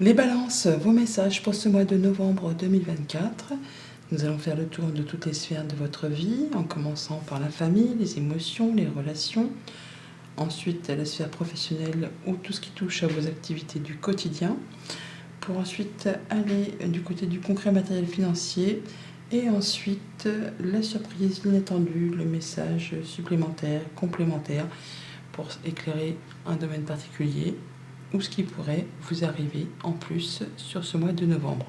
Les balances, vos messages pour ce mois de novembre 2024. Nous allons faire le tour de toutes les sphères de votre vie, en commençant par la famille, les émotions, les relations. Ensuite, la sphère professionnelle ou tout ce qui touche à vos activités du quotidien. Pour ensuite aller du côté du concret matériel financier. Et ensuite, la surprise inattendue, le message supplémentaire, complémentaire, pour éclairer un domaine particulier ou ce qui pourrait vous arriver en plus sur ce mois de novembre.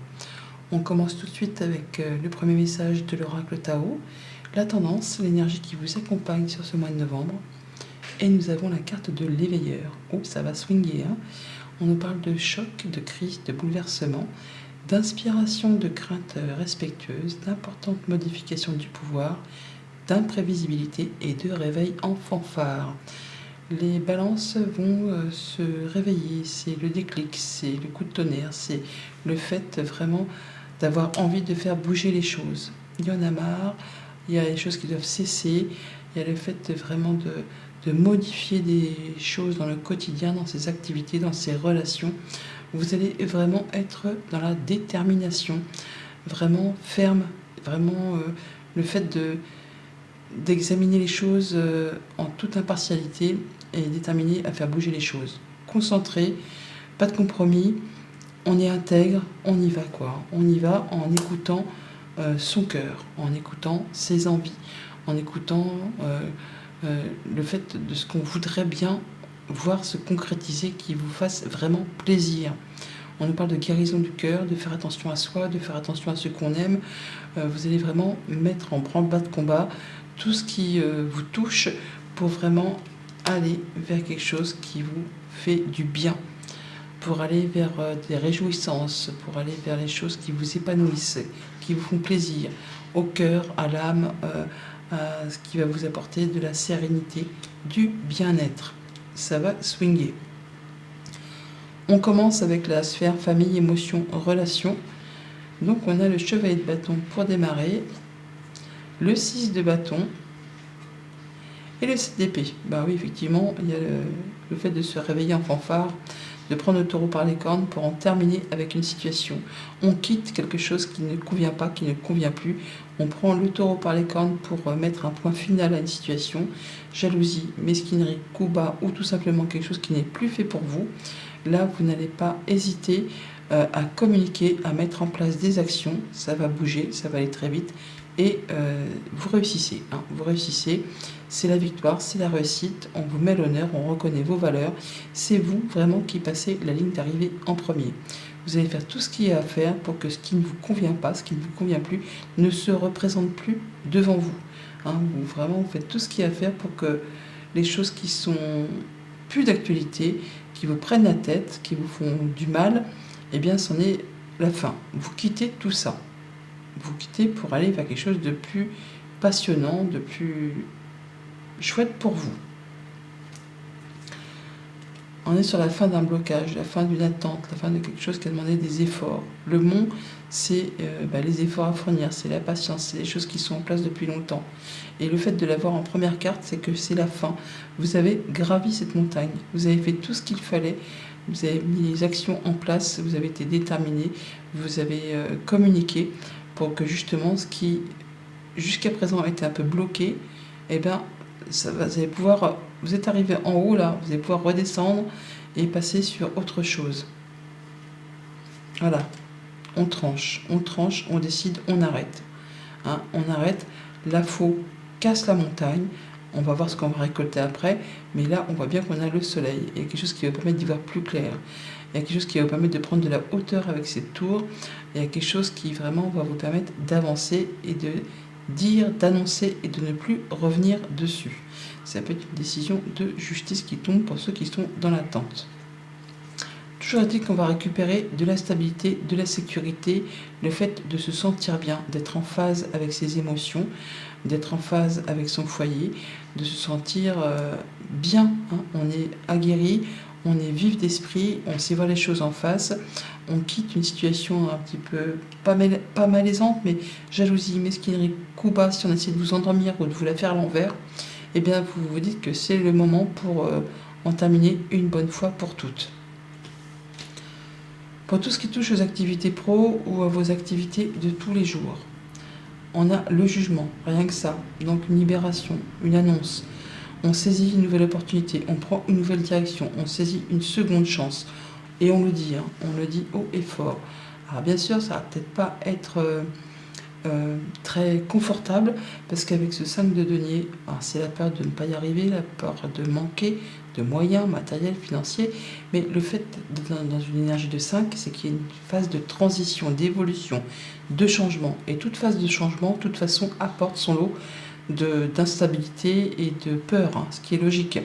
On commence tout de suite avec le premier message de l'oracle Tao, la tendance, l'énergie qui vous accompagne sur ce mois de novembre. Et nous avons la carte de l'éveilleur. Oh, ça va swinguer, hein. On nous parle de choc, de crise, de bouleversement, d'inspiration, de crainte respectueuse, d'importantes modifications du pouvoir, d'imprévisibilité et de réveil en fanfare. Les balances vont se réveiller, c'est le déclic, c'est le coup de tonnerre, c'est le fait vraiment d'avoir envie de faire bouger les choses. Il y en a marre, il y a des choses qui doivent cesser, il y a le fait vraiment de modifier des choses dans le quotidien, dans ses activités, dans ses relations. Vous allez vraiment être dans la détermination, vraiment ferme, vraiment le fait d'examiner les choses en toute impartialité et déterminé à faire bouger les choses. Concentré, pas de compromis, on est intègre, on y va quoi. On y va en écoutant son cœur, en écoutant ses envies, en écoutant le fait de ce qu'on voudrait bien voir se concrétiser, qui vous fasse vraiment plaisir. On nous parle de guérison du cœur, de faire attention à soi, de faire attention à ce qu'on aime. Vous allez vraiment mettre en branle-bas de combat tout ce qui vous touche pour vraiment aller vers quelque chose qui vous fait du bien, pour aller vers des réjouissances, pour aller vers les choses qui vous épanouissent, qui vous font plaisir, au cœur, à l'âme, à ce qui va vous apporter de la sérénité, du bien-être. Ça va swinguer. On commence avec la sphère famille, émotion, relation. Donc on a le chevalier de bâton pour démarrer, le 6 de bâton et le 7 d'épée. Bah oui, effectivement, il y a le fait de se réveiller en fanfare, de prendre le taureau par les cornes pour en terminer avec une situation. On quitte quelque chose qui ne convient pas, qui ne convient plus. On prend le taureau par les cornes pour mettre un point final à une situation. Jalousie, mesquinerie, coup bas ou tout simplement quelque chose qui n'est plus fait pour vous. Là, vous n'allez pas hésiter à communiquer, à mettre en place des actions. Ça va bouger, ça va aller très vite. Et vous réussissez. Vous réussissez. C'est la victoire, c'est la réussite. On vous met l'honneur, on reconnaît vos valeurs. C'est vous vraiment qui passez la ligne d'arrivée en premier. Vous allez faire tout ce qu'il y a à faire pour que ce qui ne vous convient pas, ce qui ne vous convient plus, ne se représente plus devant vous. Vous vraiment faites tout ce qu'il y a à faire pour que les choses qui sont plus d'actualité, qui vous prennent la tête, qui vous font du mal, eh bien, c'en est la fin. Vous quittez tout ça. Vous quittez pour aller vers quelque chose de plus passionnant, de plus chouette pour vous. On est sur la fin d'un blocage, la fin d'une attente, la fin de quelque chose qui a demandé des efforts. Le mont, c'est les efforts à fournir, c'est la patience, c'est les choses qui sont en place depuis longtemps. Et le fait de l'avoir en première carte, c'est que c'est la fin. Vous avez gravi cette montagne, vous avez fait tout ce qu'il fallait, vous avez mis les actions en place, vous avez été déterminé, vous avez communiqué pour que justement ce qui jusqu'à présent a été un peu bloqué, eh bien, vous allez pouvoir, vous êtes arrivé en haut là, vous allez pouvoir redescendre et passer sur autre chose. Voilà, on tranche, on décide, on arrête. On arrête, la faux casse la montagne, on va voir ce qu'on va récolter après, mais là on voit bien qu'on a le soleil, il y a quelque chose qui va permettre d'y voir plus clair, il y a quelque chose qui va vous permettre de prendre de la hauteur avec cette tour, il y a quelque chose qui vraiment va vous permettre d'avancer et de dire, d'annoncer et de ne plus revenir dessus. Ça peut être une décision de justice qui tombe pour ceux qui sont dans l'attente. Toujours est-il qu'on va récupérer de la stabilité, de la sécurité, le fait de se sentir bien, d'être en phase avec ses émotions, d'être en phase avec son foyer, de se sentir bien. On est aguerri, on est vif d'esprit, on sait voir les choses en face, on quitte une situation un petit peu pas malaisante, mais jalousie, mesquinerie, coup bas, si on essaie de vous endormir ou de vous la faire à l'envers, eh bien vous vous dites que c'est le moment pour en terminer une bonne fois pour toutes. Pour tout ce qui touche aux activités pro ou à vos activités de tous les jours, on a le jugement, rien que ça. Donc une libération, une annonce. On saisit une nouvelle opportunité, on prend une nouvelle direction, on saisit une seconde chance. Et on le dit, on le dit haut et fort. Alors bien sûr, ça va peut-être pas être très confortable, parce qu'avec ce 5 de denier, c'est la peur de ne pas y arriver, la peur de manquer de moyens matériels, financiers, mais le fait d'être dans une énergie de 5, c'est qu'il y a une phase de transition, d'évolution, de changement. Et toute phase de changement, de toute façon, apporte son lot d'instabilité et de peur, ce qui est logique.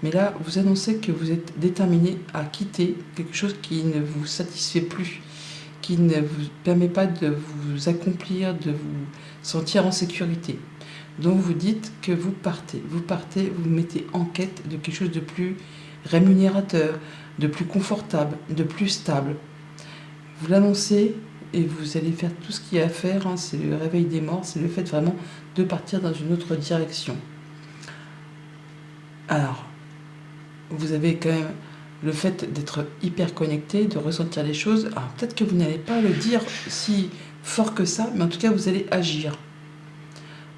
Mais là, vous annoncez que vous êtes déterminé à quitter quelque chose qui ne vous satisfait plus, qui ne vous permet pas de vous accomplir, de vous sentir en sécurité. Donc vous dites que vous partez, vous mettez en quête de quelque chose de plus rémunérateur, de plus confortable, de plus stable. Vous l'annoncez et vous allez faire tout ce qu'il y a à faire, c'est le réveil des morts, c'est le fait vraiment de partir dans une autre direction. Alors, vous avez quand même le fait d'être hyper connecté, de ressentir les choses. Alors peut-être que vous n'allez pas le dire si fort que ça, mais en tout cas vous allez agir.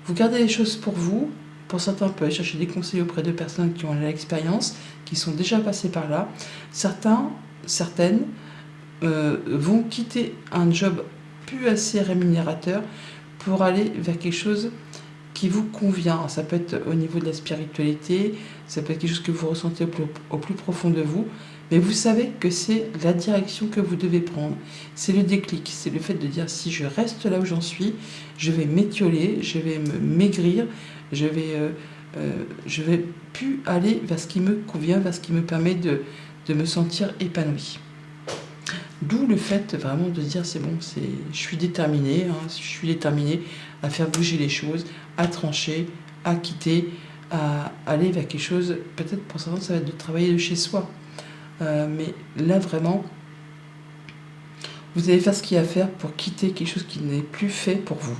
Vous gardez les choses pour vous. Pour certains, vous pouvez chercher des conseils auprès de personnes qui ont l'expérience, qui sont déjà passées par là. Certaines vont quitter un job plus assez rémunérateur pour aller vers quelque chose qui vous convient. Ça peut être au niveau de la spiritualité, ça peut être quelque chose que vous ressentez au plus profond de vous, mais vous savez que c'est la direction que vous devez prendre. C'est le déclic, c'est le fait de dire si je reste là où j'en suis, je vais m'étioler, je vais me maigrir, je vais plus aller vers ce qui me convient, vers ce qui me permet de me sentir épanoui. D'où le fait vraiment de dire c'est bon, je suis déterminé à faire bouger les choses, à trancher, à quitter, à aller vers quelque chose, peut-être pour certains ça va être de travailler de chez soi. Mais là vraiment, vous allez faire ce qu'il y a à faire pour quitter quelque chose qui n'est plus fait pour vous.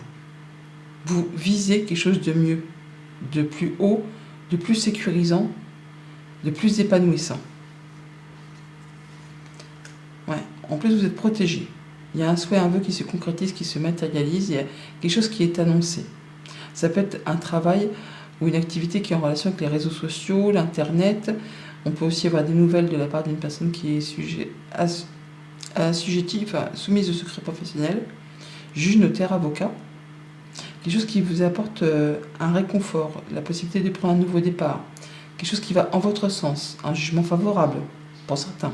Vous visez quelque chose de mieux, de plus haut, de plus sécurisant, de plus épanouissant. Ouais. En plus, vous êtes protégé. Il y a un souhait, un vœu qui se concrétise, qui se matérialise, il y a quelque chose qui est annoncé. Ça peut être un travail ou une activité qui est en relation avec les réseaux sociaux, l'Internet. On peut aussi avoir des nouvelles de la part d'une personne qui est assujettie, soumise au secret professionnel, juge, notaire, avocat. Quelque chose qui vous apporte un réconfort, la possibilité de prendre un nouveau départ. Quelque chose qui va en votre sens, un jugement favorable pour certains.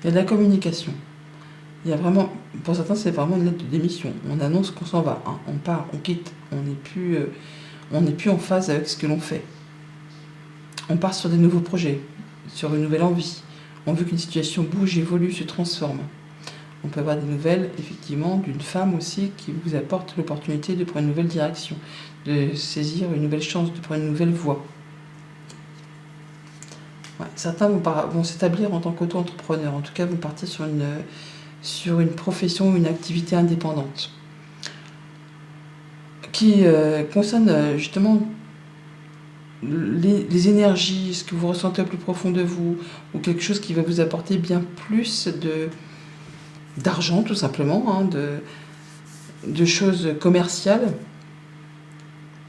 Il y a de la communication. Il y a vraiment, pour certains, c'est vraiment une lettre de démission. On annonce qu'on s'en va, on part, on quitte. On n'est plus en phase avec ce que l'on fait. On part sur des nouveaux projets, sur une nouvelle envie. On veut qu'une situation bouge, évolue, se transforme. On peut avoir des nouvelles, effectivement, d'une femme aussi qui vous apporte l'opportunité de prendre une nouvelle direction, de saisir une nouvelle chance, de prendre une nouvelle voie. Ouais, certains vont s'établir en tant qu'auto-entrepreneur. En tout cas, vont partir sur une profession ou une activité indépendante qui concerne justement les énergies, ce que vous ressentez au plus profond de vous, ou quelque chose qui va vous apporter bien plus d'argent, tout simplement, de choses commerciales.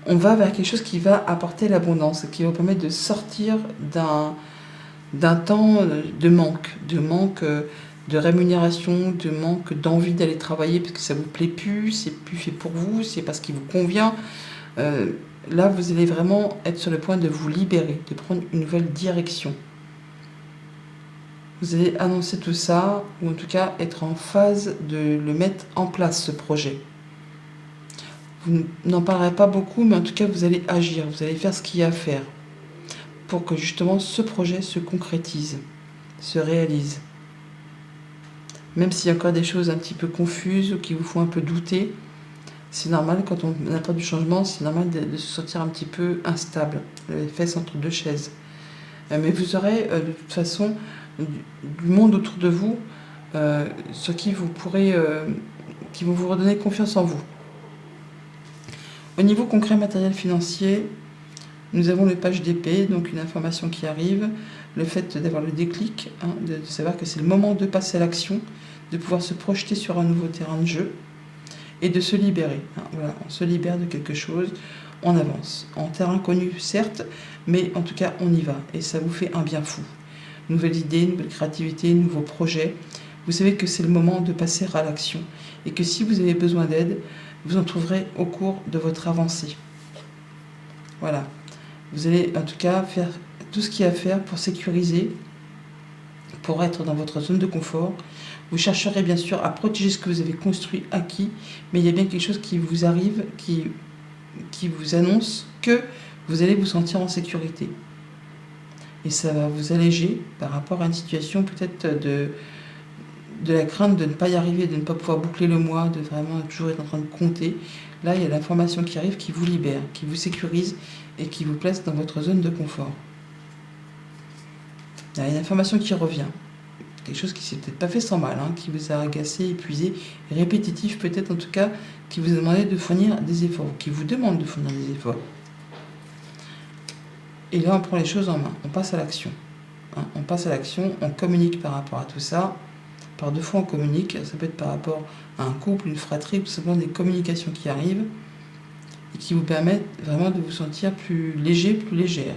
On va vers quelque chose qui va apporter l'abondance, qui va vous permettre de sortir d'un temps de manque de rémunération, de manque d'envie d'aller travailler parce que ça vous plaît plus, c'est plus fait pour vous, c'est pas ce qui vous convient. Là, vous allez vraiment être sur le point de vous libérer, de prendre une nouvelle direction. Vous allez annoncer tout ça, ou en tout cas être en phase de le mettre en place, ce projet. Vous n'en parlerez pas beaucoup, mais en tout cas, vous allez agir, vous allez faire ce qu'il y a à faire pour que justement ce projet se concrétise, se réalise. Même s'il y a encore des choses un petit peu confuses ou qui vous font un peu douter, c'est normal, quand on apporte du changement, c'est normal de se sentir un petit peu instable, les fesses entre deux chaises. Mais vous aurez de toute façon du monde autour de vous sur qui vous pourrez, qui vont vous redonner confiance en vous. Au niveau concret, matériel, financier, Nous avons le page d'épée, donc une information qui arrive, le fait d'avoir le déclic, hein, de savoir que c'est le moment de passer à l'action, de pouvoir se projeter sur un nouveau terrain de jeu et de se libérer. Hein, voilà, on se libère de quelque chose, on avance. En terrain connu, certes, mais en tout cas, on y va et ça vous fait un bien fou. Nouvelles idées, nouvelle créativité, nouveaux projets. Vous savez que c'est le moment de passer à l'action et que si vous avez besoin d'aide, vous en trouverez au cours de votre avancée. Voilà. Vous allez en tout cas faire tout ce qu'il y a à faire pour sécuriser, pour être dans votre zone de confort. Vous chercherez bien sûr à protéger ce que vous avez construit, acquis, mais il y a bien quelque chose qui vous arrive, qui vous annonce que vous allez vous sentir en sécurité. Et ça va vous alléger par rapport à une situation peut-être de la crainte de ne pas y arriver, de ne pas pouvoir boucler le mois, de vraiment toujours être en train de compter. Là, il y a l'information qui arrive, qui vous libère, qui vous sécurise et qui vous place dans votre zone de confort. Il y a une information qui revient. Quelque chose qui s'est peut-être pas fait sans mal, hein, qui vous a agacé, épuisé, répétitif peut-être en tout cas, qui vous a demandé de fournir des efforts, qui vous demande de fournir des efforts. Et là, on prend les choses en main, on passe à l'action. Hein, on passe à l'action, on communique par rapport à tout ça. Par deux fois, on communique, ça peut être par rapport à un couple, une fratrie, tout simplement des communications qui arrivent et qui vous permettent vraiment de vous sentir plus léger, plus légère.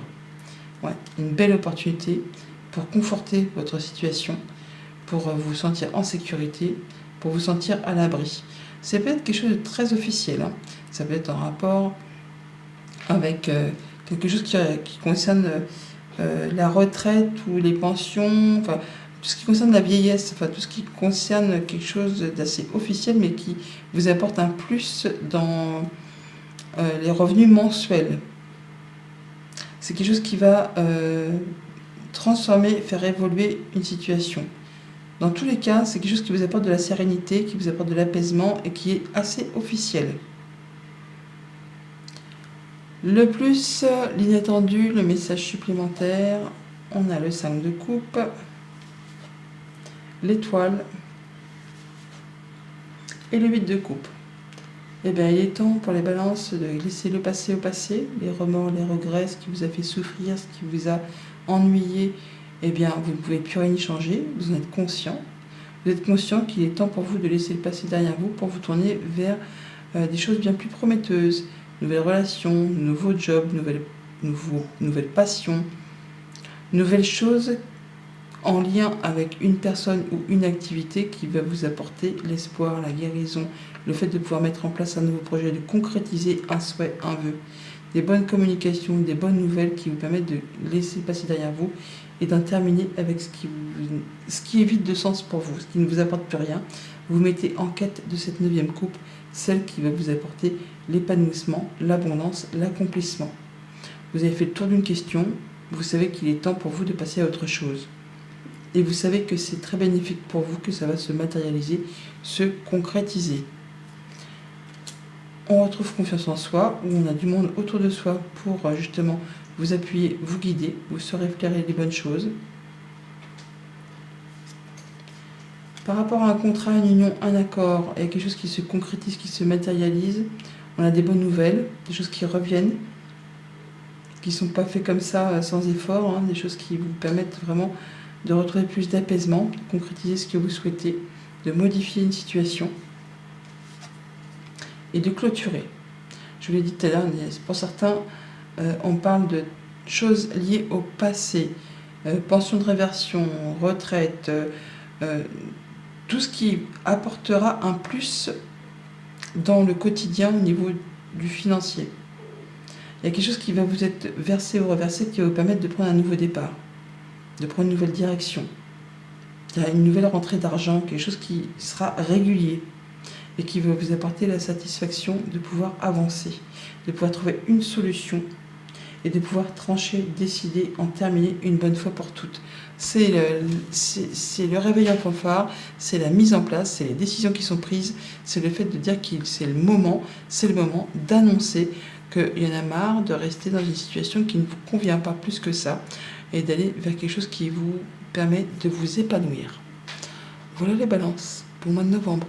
Ouais, une belle opportunité pour conforter votre situation, pour vous sentir en sécurité, pour vous sentir à l'abri. Ça peut être quelque chose de très officiel, hein. Ça peut être en rapport avec quelque chose qui concerne la retraite ou les pensions, enfin, tout ce qui concerne la vieillesse, enfin tout ce qui concerne quelque chose d'assez officiel, mais qui vous apporte un plus dans les revenus mensuels. C'est quelque chose qui va transformer, faire évoluer une situation. Dans tous les cas, c'est quelque chose qui vous apporte de la sérénité, qui vous apporte de l'apaisement et qui est assez officiel. Le plus, l'inattendu, le message supplémentaire, on a le 5 de coupe, l'étoile et le 8 de coupe. Eh bien, il est temps pour les balances de laisser le passé au passé, les remords, les regrets, ce qui vous a fait souffrir, ce qui vous a ennuyé, eh bien, vous ne pouvez plus rien y changer, vous en êtes conscient. Vous êtes conscient qu'il est temps pour vous de laisser le passé derrière vous pour vous tourner vers des choses bien plus prometteuses, nouvelles relations, nouveaux jobs, nouvelles passions, nouvelles choses en lien avec une personne ou une activité qui va vous apporter l'espoir, la guérison, le fait de pouvoir mettre en place un nouveau projet, de concrétiser un souhait, un vœu, des bonnes communications, des bonnes nouvelles qui vous permettent de laisser passer derrière vous et d'en terminer avec ce qui est vide de sens pour vous, ce qui ne vous apporte plus rien. Vous mettez en quête de cette 9e coupe, celle qui va vous apporter l'épanouissement, l'abondance, l'accomplissement. Vous avez fait le tour d'une question, vous savez qu'il est temps pour vous de passer à autre chose. Et vous savez que c'est très bénéfique pour vous, que ça va se matérialiser, se concrétiser. On retrouve confiance en soi, où on a du monde autour de soi pour justement vous appuyer, vous guider, vous saurez flairer les bonnes choses. Par rapport à un contrat, une union, un accord, il y a quelque chose qui se concrétise, qui se matérialise. On a des bonnes nouvelles, des choses qui reviennent, qui ne sont pas faites comme ça sans effort, hein, des choses qui vous permettent vraiment de retrouver plus d'apaisement, de concrétiser ce que vous souhaitez, de modifier une situation et de clôturer. Je vous l'ai dit tout à l'heure, pour certains, on parle de choses liées au passé, pension de réversion, retraite, tout ce qui apportera un plus dans le quotidien au niveau du financier. Il y a quelque chose qui va vous être versé ou reversé qui va vous permettre de prendre un nouveau départ, de prendre une nouvelle direction. Il y a une nouvelle rentrée d'argent, quelque chose qui sera régulier et qui va vous apporter la satisfaction de pouvoir avancer, de pouvoir trouver une solution et de pouvoir trancher, décider, en terminer une bonne fois pour toutes. C'est le réveil en fanfare, c'est la mise en place, c'est les décisions qui sont prises, c'est le fait de dire que c'est le moment d'annoncer qu'il y en a marre de rester dans une situation qui ne vous convient pas plus que ça et d'aller vers quelque chose qui vous permet de vous épanouir. Voilà les balances pour le mois de novembre.